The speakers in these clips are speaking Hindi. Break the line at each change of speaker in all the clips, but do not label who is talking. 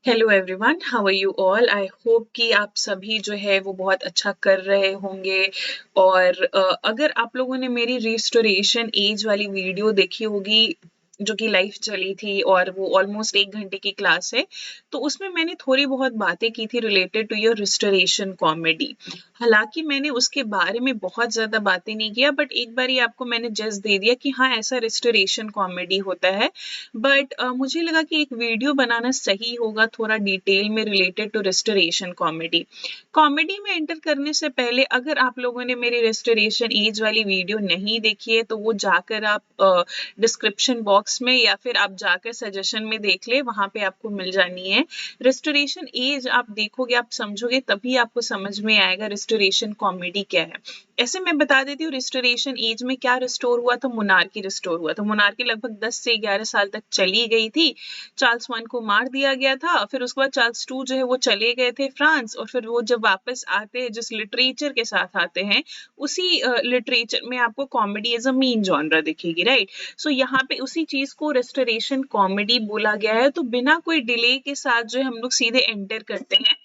Hello everyone, how are you all. I hope कि आप सभी जो है वो बहुत अच्छा कर रहे होंगे। और अगर आप लोगों ने मेरी रिस्टोरेशन एज वाली वीडियो देखी होगी जो कि लाइव चली थी और वो ऑलमोस्ट 1 घंटे की क्लास है, तो उसमें मैंने थोड़ी बहुत बातें की थी related to your restoration comedy. हालांकि मैंने उसके बारे में बहुत ज़्यादा बातें नहीं किया, बट एक बार ही आपको मैंने जस्ट दे दिया कि हाँ, ऐसा रिस्टोरेशन कॉमेडी होता है। बट मुझे लगा कि एक वीडियो बनाना सही होगा थोड़ा डिटेल में related to restoration comedy. Comedy में एंटर करने से पहले अगर आप लोगों ने मेरी रेस्टोरेशन एज वाली वीडियो नहीं देखी है तो वो जाकर आप डिस्क्रिप्शन बॉक्स में या फिर आप जाकर सजेशन में देख ले, वहां पे आपको मिल जानी है। रेस्टोरेशन एज आप देखोगे, आप समझोगे, तभी आपको समझ में आएगा रेस्टोरेशन कॉमेडी क्या है। ऐसे मैं बता देती हूँ रेस्टोरेशन एज में क्या रिस्टोर हुआ। तो मोनार्की रिस्टोर हुआ। तो मोनार्की लगभग 10 से 11 साल तक चली गई थी। चार्ल्स वन को मार दिया गया था, फिर उसके बाद चार्ल्स टू जो है वो चले गए थे फ्रांस, और फिर वो जब वापस आते हैं जिस लिटरेचर के साथ आते हैं उसी लिटरेचर में आपको comedy as a main genre दिखेगी, राइट। सो यहाँ पे उसी चीज को रेस्टोरेशन कॉमेडी बोला गया है। तो बिना कोई डिले के साथ जो है हम लोग सीधे एंटर करते हैं।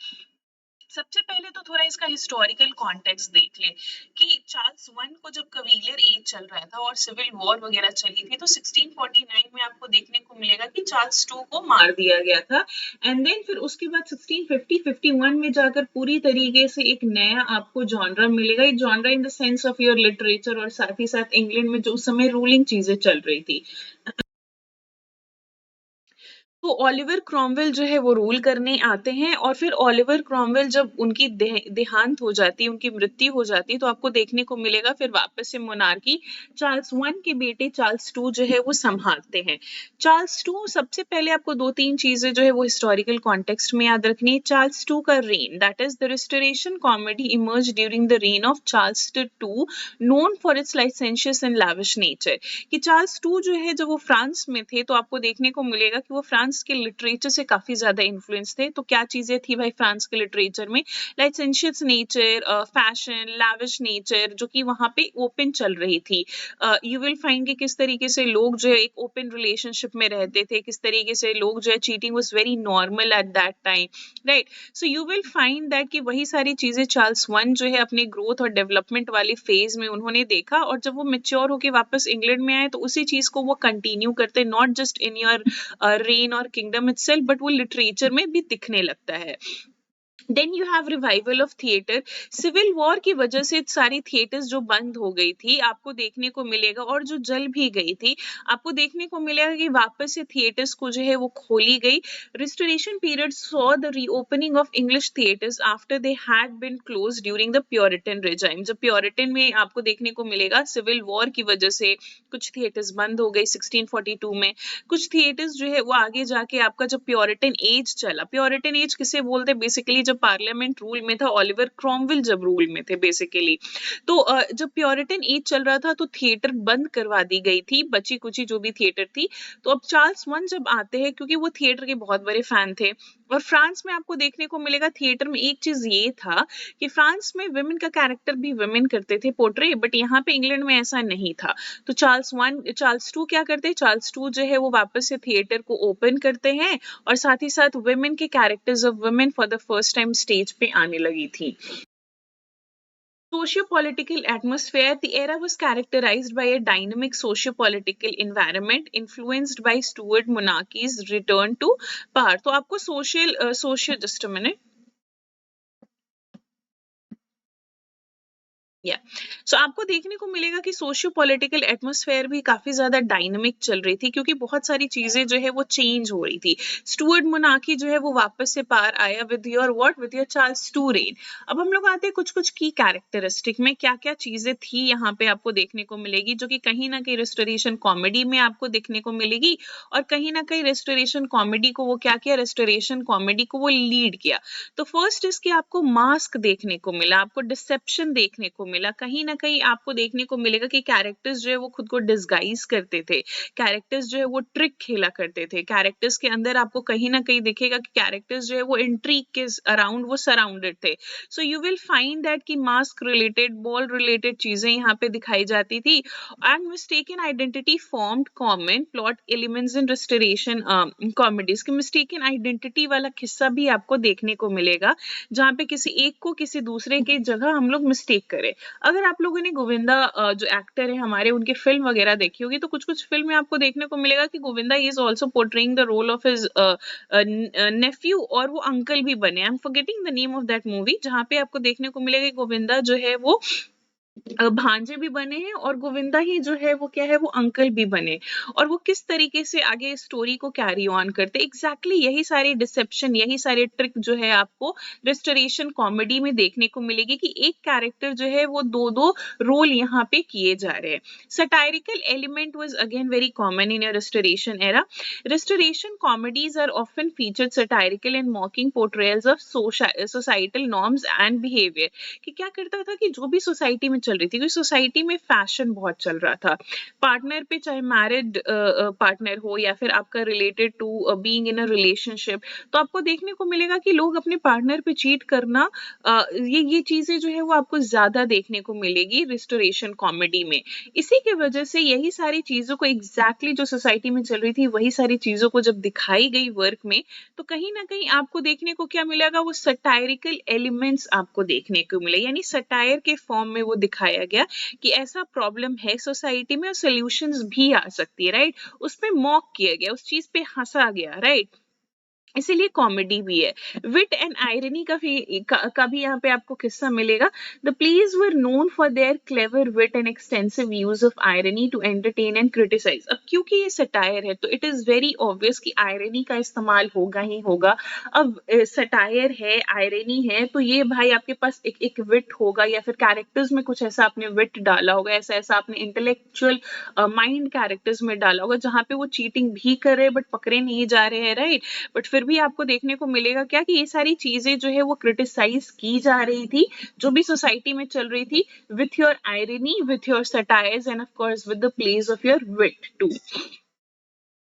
सबसे पहले तो थोड़ा इसका हिस्टोरिकल कॉन्टेक्स्ट देख ले कि चार्ल्स वन को जब कवीलियर एज चल रहा था और सिविल वॉर वगैरह चली थी, तो 1649 में आपको देखने को मिलेगा कि चार्ल्स टू को मार दिया गया था। एंड देन फिर उसके बाद 1650-51 में जाकर पूरी तरीके से एक नया आपको जॉनरा मिलेगा। एक genre in the sense of your literature, और साथ ही साथ इंग्लैंड में जो उस समय रूलिंग चीजें चल रही थी। तो ओलिवर क्रॉमवेल जो है वो रूल करने आते हैं, और फिर ओलिवर क्रॉमवेल जब उनकी देहांत हो जाती है, उनकी मृत्यु हो जाती है, तो आपको देखने को मिलेगा फिर वापस से मोनार्की चार्ल्स वन के बेटे चार्ल्स टू जो है वो संभालते हैं। चार्ल्स टू, सबसे पहले आपको दो तीन चीजें जो है वो हिस्टोरिकल कॉन्टेक्स्ट में याद रखनी है। चार्ल्स टू का reign, that is the restoration comedy emerge during the reign of Charles two, known for its licentious and lavish nature. कि चार्ल्स टू जो है जब वो फ्रांस में थे, तो आपको देखने को मिलेगा कि वो फ्रांस के लिटरेचर से काफी ज्यादा इन्फ्लुएंस थे। तो क्या चीजें थी भाई फ्रांस के लिटरेचर में? लाइसेंशियस नेचर, फैशन, लैविश नेचर, जो कि वहां पे ओपन चल रही थी। यू विल फाइंड कि किस तरीके से लोग जो है एक ओपन रिलेशनशिप में रहते थे, किस तरीके से लोग जो है cheating was very normal at that time, right. So you will find that कि वही सारी चीजें चार्ल्स वन जो है अपने ग्रोथ और डेवलपमेंट वाले फेज में उन्होंने देखा, और जब वो मेच्योर होके वापस इंग्लैंड में आए तो उसी चीज को वो कंटिन्यू करते, not just in your reign और किंगडम इटसेल्फ, बट वो लिटरेचर में भी दिखने लगता है। Then you have revival of theatre. Civil war की वजह से सारी थिएटर्स जो बंद हो गई थी आपको देखने को मिलेगा, और जो जल भी गई थी आपको देखने को मिलेगा कि वापस से थिएटर्स को जो है वो खोली गई। Restoration period saw the reopening of English theatres after they had been closed during the Puritan regime. जब प्योरिटन में आपको देखने को मिलेगा सिविल वॉर की वजह से कुछ थिएटर्स बंद हो गई 1642 में। कुछ थिएटर्स जो है वो आगे जाके आपका जब प्योरिटन एज चला, प्योरिटन एज किसे बोलते हैं बेसिकली, जब पार्लियामेंट रूल में था, ओलिवर क्रॉमवेल जब रूल में थे बेसिकली, तो जब प्योरिटन एज चल रहा था तो थिएटर बंद करवा दी गई थी, बची कुची जो भी थिएटर थी। तो अब चार्ल्स वन जब आते हैं, क्योंकि वो थिएटर के बहुत बड़े फैन थे, और फ्रांस में आपको देखने को मिलेगा थिएटर में एक चीज ये था कि फ्रांस में विमेन का कैरेक्टर भी विमेन करते थे पोर्ट्रे, बट यहाँ पे इंग्लैंड में ऐसा नहीं था। तो चार्ल्स टू क्या करते हैं, चार्ल्स टू जो है वो वापस से थिएटर को ओपन करते हैं, और साथ ही साथ वुमेन के characters of women for the first time stage पे आने लगी थी। Socio-political atmosphere, the era was characterized by a dynamic socio-political environment influenced by Stuart monarchy's return to power. तो आपको just a minute. या सो आपको देखने को मिलेगा कि सोशियो पॉलिटिकल एटमॉस्फेयर भी काफी ज्यादा डायनामिक चल रही थी, क्योंकि बहुत सारी चीजें जो है वो चेंज हो रही थी। स्टुअर्ट मोनार्की जो है वो वापस से पार आया with your Charles to rain. अब हम लोग आते हैं कुछ कुछ की कैरेक्टरिस्टिक में, क्या क्या चीजें थी यहाँ पे आपको देखने को मिलेगी, जो कि कहीं ना कहीं रेस्टोरेशन कॉमेडी में आपको देखने को मिलेगी, और कहीं ना कहीं रेस्टोरेशन कॉमेडी को वो क्या किया, रेस्टोरेशन कॉमेडी को वो लीड किया। तो फर्स्ट इसके आपको मास्क देखने को मिला, आपको डिसेप्शन देखने को मिला, कहीं ना ना कहीं आपको देखने को मिलेगा कि कैरेक्टर्स जो है वो खुद को डिस्गाइज करते थे, कैरेक्टर्स जो है वो ट्रिक खेला करते थे, कैरेक्टर्स के अंदर आपको कहीं ना कहीं दिखेगा कि कैरेक्टर्स जो है वो इंट्रीग के अराउंड वो सराउंडेड थे। So you will find that कि मास्क रिलेटेड, बॉल रिलेटेड चीजें यहाँ पे दिखाई जाती थी, and mistaken identity formed common plot elements in restoration comedies. की मिस्टेकन आइडेंटिटी वाला किस्सा भी आपको देखने को मिलेगा, जहाँ पे किसी एक को किसी दूसरे के जगह हम लोग मिस्टेक करें। अगर आप लोगों ने गोविंदा जो एक्टर है हमारे, उनके फिल्म वगैरह देखी होगी, तो कुछ कुछ फिल्म में आपको देखने को मिलेगा कि Govinda is also portraying the role of his nephew, और वो अंकल भी बने। I am forgetting the name of that movie, जहाँ पे आपको देखने को मिलेगा कि गोविंदा जो है वो भांजे भी बने हैं और गोविंदा ही जो है वो क्या है, वो अंकल भी बने, और वो किस तरीके से आगे स्टोरी को कैरी ऑन करते। एग्जैक्टली यही सारे डिसेप्शन, यही सारे ट्रिक जो है आपको रेस्टोरेशन कॉमेडी में देखने को मिलेगी कि एक कैरेक्टर जो है वो दो दो रोल यहाँ पे किए जा रहे हैं। Satirical element was again very common in restoration era. Restoration comedies are often featured satirical and mocking portrayals of societal norms and behaviour. कि क्या करता था कि जो भी सोसाइटी में चल रही थी, क्योंकि सोसाइटी में फैशन बहुत चल रहा था, पार्टनर पे चाहे मैरिड पार्टनर हो या फिर आपका related to being in a relationship, तो आपको देखने को मिलेगा कि लोग अपने पार्टनर पे चीट करना, ये चीजें जो है वो आपको ज्यादा देखने को मिलेगी रिस्टोरेशन कॉमेडी में। इसी की वजह से यही सारी चीजों को एग्जैक्टली जो सोसाइटी में चल रही थी, वही सारी चीजों को जब दिखाई गई वर्क में, तो कहीं ना कहीं आपको देखने को क्या मिलेगा, वो सटायरिकल एलिमेंट्स आपको देखने को मिले, यानी सटायर के फॉर्म में वो दिखाया गया कि ऐसा प्रॉब्लम है सोसाइटी में और सॉल्यूशंस भी आ सकती है, राइट। उस पे मॉक किया गया, उस चीज पे हंसा गया, राइट। इसीलिए कॉमेडी भी है। विट एंड आयरनी का भी यहाँ पे आपको किस्सा मिलेगा। The plays were known for their clever wit and extensive use of irony to entertain and criticise. अब क्योंकि ये सटायर है तो इट इज वेरी ऑब्वियस कि आयरनी का इस्तेमाल होगा ही होगा। अब सटायर है, आयरनी है, तो ये भाई आपके पास एक विट होगा, या फिर कैरेक्टर्स में कुछ ऐसा आपने विट डाला होगा, ऐसा ऐसा आपने इंटेलेक्चुअल माइंड कैरेक्टर्स में डाला होगा, जहाँ पे वो चीटिंग भी कर रहे हैं बट पकड़े नहीं जा रहे हैं, राइट। बट फिर भी आपको देखने को मिलेगा क्या कि ये सारी चीजें जो है वो क्रिटिसाइज की जा रही थी, जो भी सोसाइटी में चल रही थी, with your irony, with your satires, and of course with the place of your wit too.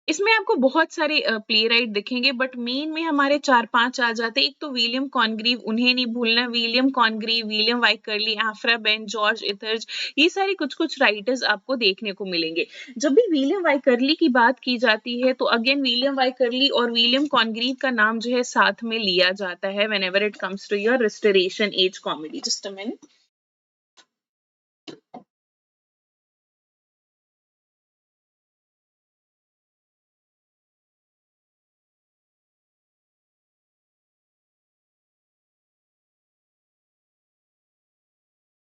इसमें आपको बहुत सारे प्ले राइट दिखेंगे, बट मेन में हमारे 4-5 आ जाते हैं। एक तो विलियम कॉनग्रीव, उन्हें नहीं भूलना, William Congreve, William Wycherley, Aphra Behn, George Etherege, ये सारे कुछ कुछ राइटर्स आपको देखने को मिलेंगे। जब भी विलियम वाइकरली की बात की जाती है तो अगेन विलियम वाइकरली और विलियम कॉनग्रीव का नाम जो है साथ में लिया जाता है whenever it comes to your restoration age comedy. Just a minute.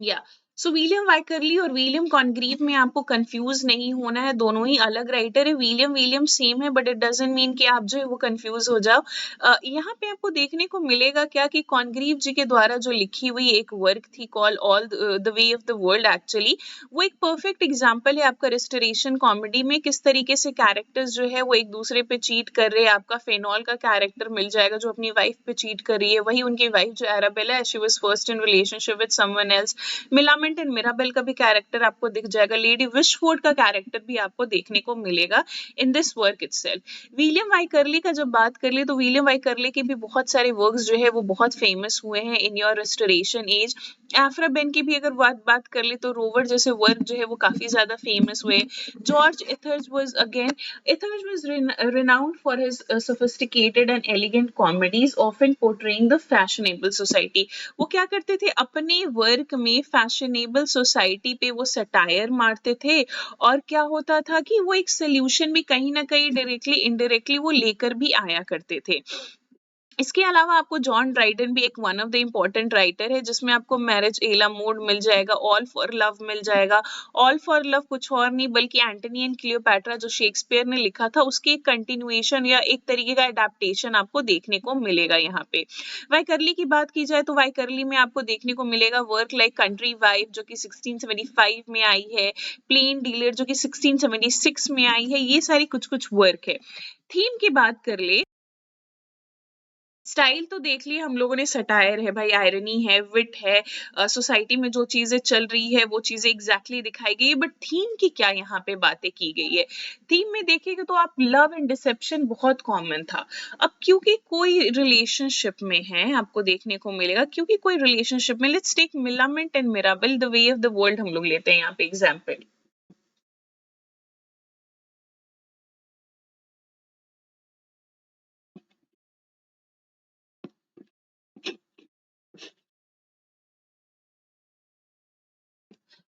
या सो विलियम वाइकरली और विलियम कॉनग्रीव में आपको कंफ्यूज नहीं होना है, दोनों ही अलग राइटर है। विलियम विलियम सेम है, बट इट डजंट मीन कि आप जो है वो कंफ्यूज हो जाओ। यहाँ पे आपको देखने को मिलेगा क्या कि कॉनग्रीव जी के द्वारा जो लिखी हुई एक वर्क थी call all the way of the world, actually वो एक परफेक्ट एग्जाम्पल है आपका रेस्टोरेशन कॉमेडी में, किस तरीके से कैरेक्टर्स जो है वो एक दूसरे पे चीट कर रहे हैं। आपका फेनॉल का कैरेक्टर मिल जाएगा जो अपनी वाइफ पे चीट कर रही है, वही उनकी वाइफ जो एराबेला है, she was first in relationship with someone else. Millamant and Mirabell का भी कैरेक्टर आपको दिख जाएगा, लेडी विशफोर्ड का कैरेक्टर भी आपको देखने को मिलेगा in this work itself. William Wycherley का जब बात कर ले तो विलियम वाइकरली के भी बहुत सारे वर्क्स जो है वो बहुत फेमस हुए हैं in your restoration age. एफ्रा Ben की भी अगर बात कर ले तो रोवर जैसे वर्क जो है वो काफी ज्यादा फेमस हुए। George Etherege was again, Ethers was renowned for his sophisticated and elegant comedies, often portraying the fashionable society. वो क्या करते थे, अपने वर्क में फैशनेबल सोसाइटी पे वो सटायर मारते थे, और क्या होता था कि वो एक सोल्यूशन भी कहीं ना कहीं डायरेक्टली इनडायरेक्टली वो लेकर भी आया करते थे। इसके अलावा आपको जॉन ड्राइडन भी एक one of the important writer है, जिसमें आपको मैरिज एला मोड मिल जाएगा, ऑल फॉर लव मिल जाएगा। ऑल फॉर लव कुछ और नहीं बल्कि एंटनी एंड क्लियोपैट्रा जो शेक्सपियर ने लिखा था उसके एक कंटिन्यूएशन या एक तरीके का अडेप्टेशन आपको देखने को मिलेगा यहाँ पे। वाइकरली की बात की जाए तो वाइकरली में आपको देखने को मिलेगा वर्क लाइक कंट्री वाइफ जो कि 1675 में आई है, प्लेन डीलर जो कि 1676 में आई है, ये सारी कुछ कुछ वर्क है। थीम की बात कर ले स्टाइल तो देख लिया हम लोगों ने, सटायर है भाई, आयरनी है, विट है, सोसाइटी में जो चीजें चल रही है वो चीजें एग्जैक्टली दिखाई गई है, बट थीम की क्या यहाँ पे बातें की गई है? थीम में देखिएगा तो आप लव एंड डिसेप्शन बहुत कॉमन था। अब क्योंकि कोई रिलेशनशिप में है, आपको देखने को मिलेगा, क्योंकि कोई रिलेशनशिप में, let's take Millamant and Mirabell, the way of the world हम लोग लेते हैं यहाँ पे example.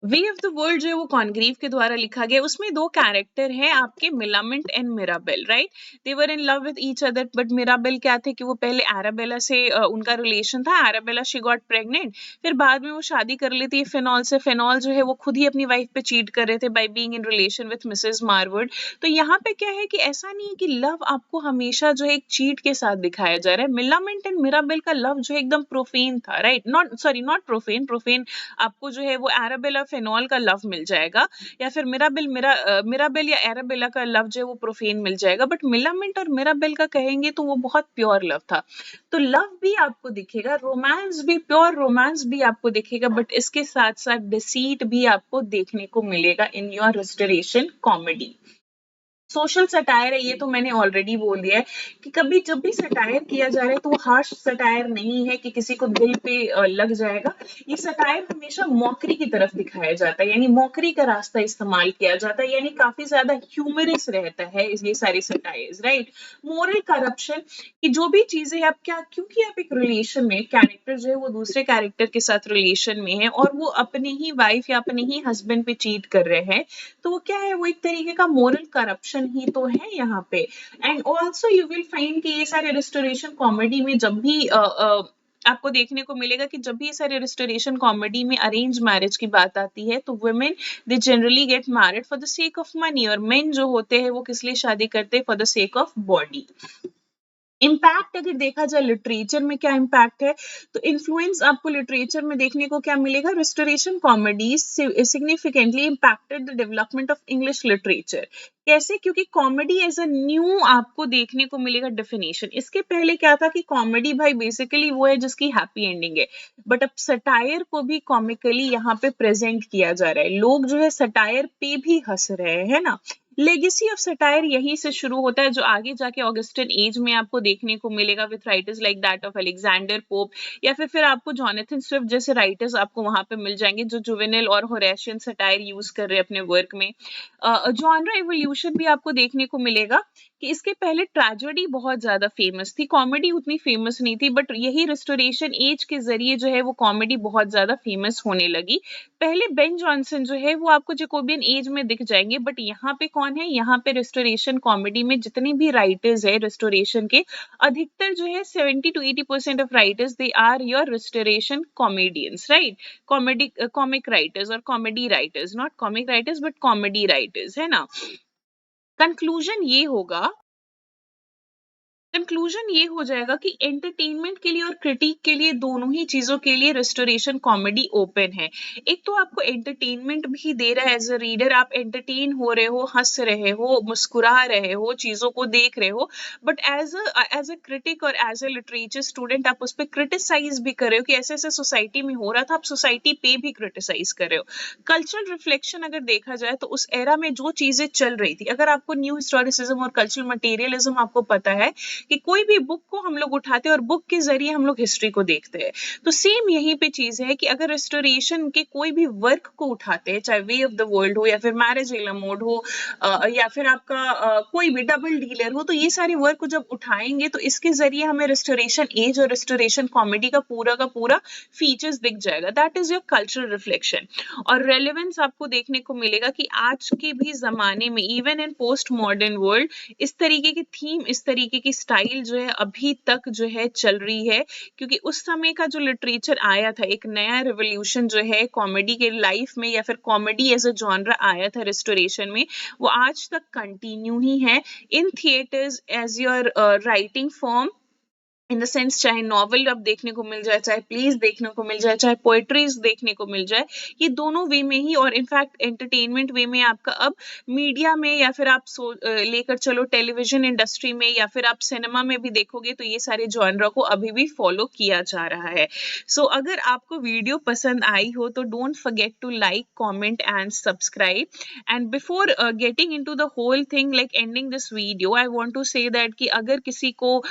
Way of the world जो है वो कॉनग्रीव के द्वारा लिखा गया। उसमें दो कैरेक्टर हैं आपके, Millamant and Mirabell, right? They were in love with each other, but Mirabell क्या थे कि वो पहले एराबेला से उनका रिलेशन था। एराबेला शी गॉट प्रेग्नेंट, फिर बाद में वो शादी कर लेती है फेनॉल से। फेनॉल जो है वो खुद ही अपनी वाइफ पे चीट कर रहे थे by being in relation with Mrs Marwood. तो यहाँ पे क्या है कि ऐसा नहीं है कि लव आपको हमेशा जो है एक चीट के साथ दिखाया जा रहा है। मिलामेंट एंड मिराबेल का लव जो है एकदम प्रोफेन था, right? Not sorry, not profane, profane आपको जो है वो एराबेला फेनॉल का लव मिल जाएगा, या फिर मिराबेल या एराबेला का लव जो है वो प्रोफेन मिल जाएगा। बट मिलामेंट और मिराबेल का कहेंगे तो वो बहुत प्योर लव था। तो लव भी आपको दिखेगा, रोमांस भी, प्योर रोमांस भी आपको दिखेगा, बट इसके साथ साथ डिसीट भी आपको देखने को मिलेगा in your restoration comedy. Social satire है, ये तो मैंने ऑलरेडी बोल दिया है कि कभी जब भी सटायर किया जा रहा है तो वो हार्श सटायर नहीं है कि किसी को दिल पे लग जाएगा। ये सटायर हमेशा मॉकरी की तरफ दिखाया जाता है, यानी मॉकरी का रास्ता इस्तेमाल किया जाता है, यानी काफी ज्यादा ह्यूमरस रहता है ये सारी सटायर्स, राइट? मोरल करप्शन कि जो भी चीजें आप क्या, क्योंकि आप एक रिलेशन में, कैरेक्टर जो है वो दूसरे कैरेक्टर के साथ रिलेशन में है और वो अपने ही वाइफ या अपने ही हस्बैंड पे चीट कर रहे हैं, तो वो क्या है, वो एक तरीके का मोरल करप्शन ही तो है यहाँ पे। And also you will find कि ये सारे रिस्टोरेशन कॉमेडी में जब भी आपको देखने को मिलेगा कि जब भी ये सारे रिस्टोरेशन कॉमेडी में अरेंज मैरिज की बात आती है तो women they generally get married for the sake of money, और मेन जो होते हैं वो किस लिए शादी करते हैं? For the sake of body. Impact अगर देखा जाए लिटरेचर में क्या इम्पैक्ट है, तो इन्फ्लुएंस आपको लिटरेचर में देखने को क्या मिलेगा? Restoration comedies significantly impacted the development of English literature. कैसे? क्योंकि कॉमेडी एज अ न्यू आपको देखने को मिलेगा डेफिनेशन। इसके पहले क्या था कि कॉमेडी भाई बेसिकली वो है जिसकी हैप्पी एंडिंग है, बट अब सटायर को भी कॉमिकली यहाँ पे प्रेजेंट किया जा रहा है। लोग जो है सटायर पे भी हंस रहे हैं, है ना? लेगेसी ऑफ सटायर यहीं से शुरू होता है, जो आगे जाके ऑगस्टन एज में आपको देखने को मिलेगा with writers like that of Alexander pope, या फिर आपको जॉनथन स्विफ्ट जैसे राइटर्स आपको वहां पे मिल जाएंगे जो जुवेनिल और होरेशियन सटायर यूज कर रहे हैं अपने वर्क में। जॉनरा एवोल्यूशन भी आपको देखने को मिलेगा कि इसके पहले ट्रेजेडी बहुत ज्यादा फेमस थी, कॉमेडी उतनी फेमस नहीं थी, बट यही रिस्टोरेशन एज के जरिए जो है वो कॉमेडी बहुत ज्यादा फेमस होने लगी। पहले बेन जॉनसन जो है वो आपको जैकोबियन एज में दिख जाएंगे, बट यहाँ पे कौन है? यहाँ पे रिस्टोरेशन कॉमेडी में जितने भी राइटर्स है रिस्टोरेशन के, अधिकतर जो है 70 to 80% of writers they are your restoration comedians, right? Comedy comic writers और comedy writers, not comic writers but comedy writers, है ना? कंक्लूजन ये होगा, कंक्लूजन ये हो जाएगा कि एंटरटेनमेंट के लिए और क्रिटिक के लिए, दोनों ही चीजों के लिए रिस्टोरेशन कॉमेडी ओपन है। एक तो आपको एंटरटेनमेंट भी दे रहा है, एज अ रीडर आप एंटरटेन हो रहे हो, हंस रहे हो, मुस्कुरा रहे हो, चीजों को देख रहे हो, बट एज अ क्रिटिक और एज अ लिटरेचर स्टूडेंट आप उस पर क्रिटिसाइज भी कर रहे हो कि ऐसे ऐसे सोसाइटी में हो रहा था, आप सोसाइटी पे भी क्रिटिसाइज कर रहे हो। कल्चरल रिफ्लेक्शन अगर देखा जाए तो उस एरा में जो चीजें चल रही थी, अगर आपको न्यू हिस्टोरिसिज्म और कल्चरल मटेरियलिज्म आपको पता है कि कोई भी बुक को हम लोग उठाते हैं और बुक के जरिए हम लोग हिस्ट्री को देखते हैं, तो सेम यहीं पे चीज है कि अगर रिस्टोरेशन के कोई भी वर्क को उठाते हैं, चाहे वे ऑफ द वर्ल्ड हो या फिर मैरिज एला मोड हो या फिर आपका कोई भी डबल डीलर हो, तो ये सारे वर्क को जब उठाएंगे तो इसके जरिए हमें रिस्टोरेशन एज और रिस्टोरेशन कॉमेडी का पूरा फीचर्स दिख जाएगा। That is your cultural reflection. और रेलेवेंस आपको देखने को मिलेगा कि आज के भी जमाने में, even in post modern world, इस तरीके की थीम, इस तरीके की स्टाइल जो है अभी तक जो है चल रही है, क्योंकि उस समय का जो लिटरेचर आया था, एक नया रिवोल्यूशन जो है कॉमेडी के लाइफ में, या फिर कॉमेडी एज अ जॉनरा आया था रिस्टोरेशन में, वो आज तक कंटिन्यू ही है in theatres as your writing form, in the sense चाहे नॉवल अब देखने को मिल जाए, चाहे प्लेस देखने को मिल जाए, चाहे पोएट्रीज देखने को मिल जाए, ये दोनों वे में ही, और इनफैक्ट एंटरटेनमेंट वे में आपका अब मीडिया में, या फिर आप लेकर चलो टेलीविजन इंडस्ट्री में, या फिर आप सिनेमा में भी देखोगे तो ये सारे जॉनरा को अभी भी फॉलो किया जा रहा है। सो अगर आपको वीडियो पसंद आई हो तो don't forget to like, comment and subscribe. And before getting into the whole thing, like ending this video, I want to say that कि अगर किसी को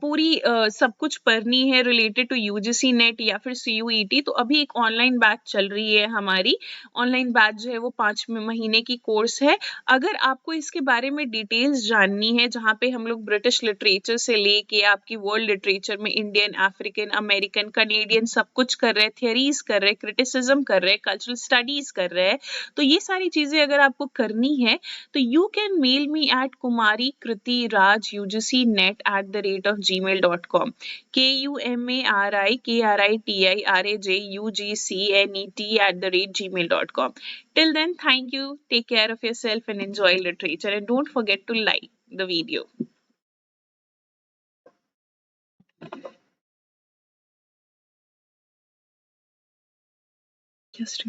पूरी सब कुछ पढ़नी है रिलेटेड टू यूजीसी नेट या फिर सीयूईटी, तो अभी एक ऑनलाइन बैच चल रही है हमारी। ऑनलाइन बैच जो है वो 5 महीने की कोर्स है। अगर आपको इसके बारे में डिटेल्स जाननी है, जहाँ पे हम लोग ब्रिटिश लिटरेचर से लेके आपकी वर्ल्ड लिटरेचर में इंडियन, अफ्रीकन, अमेरिकन, कनेडियन सब कुछ कर रहे हैं, थियरीज कर रहे हैं, क्रिटिसिज्म कर रहे हैं, कल्चरल स्टडीज कर रहे हैं, तो ये सारी चीजें अगर आपको करनी है तो you can mail me at kumarikritiRajUGCnet@gmail.com, KUMARIKRITIRAJUGCNET@gmail.com. Till then, thank you, take care of yourself and enjoy literature, and don't forget to like the video. Just